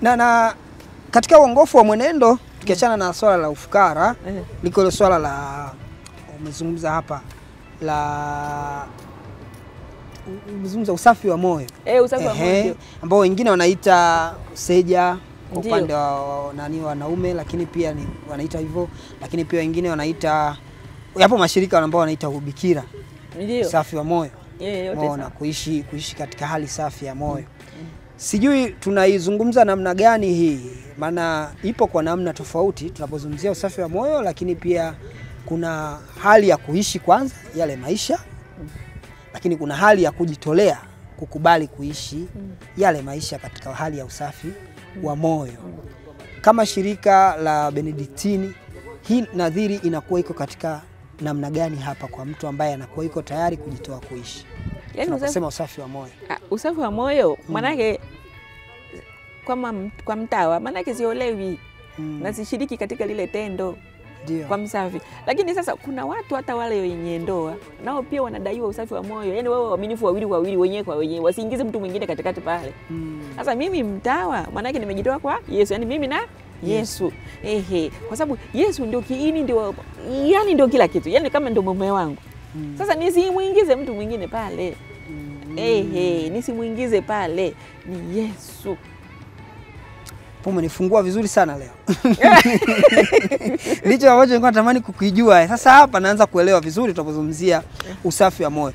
na katika uongofu wa mwenendo tukiachana na swala la ufukara, liko ile swala la umezungumza hapa la umezungumza usafi wa moyo. Usafi wa moyo ambao wengine wanaita seja kwa upande wa nani wanaume, lakini pia ni wanaita hivyo, lakini pia wengine wanaita, yapo mashirika ambao wanaita ubikira. Ndio. Usafi wa moyo. Yote kuishi katika hali safi ya moyo. Sijui tunaizungumza namna gani hii, maana ipo kwa namna tofauti tunapozungumzia usafi wa moyo, lakini pia kuna hali ya kuishi kwanza yale maisha, lakini kuna hali ya kujitolea kukubali kuishi yale maisha katika hali ya usafi wa moyo. Kama shirika la Benediktini, hii nadhiri inakuwa iko katika namna gani hapa kwa mtu ambaye anakuwa iko tayari kujitoa kuishi? Yaani unasema usafi wa moyo. Usafi wa moyo manake kwa mtawa manake siolewi na sishiriki katika lile tendo. Ndio. Kwa msafi. Lakini sasa kuna watu hata wale wenye ndoa nao pia wanadaiwa usafi wa moyo. Yaani wao waaminifu wawili wenyewe kwa wenyewe, wasiingize mtu mwingine katikati pale. Sasa mimi mtawa manake nimejitoa kwa Yesu, yani mimi na Yesu. Kwa sababu Yesu ndio kiini, ndio kila kitu. Yaani kama ndio mume wangu. Sasa nisimuingize mtu mwingine pale. Nisimuingize pale, ni Yesu. Umenifungua vizuri sana leo. Licho ambacho nilikuwa natamani kukijua. Sasa hapa naanza kuelewa vizuri tunapozungumzia usafi wa moyo.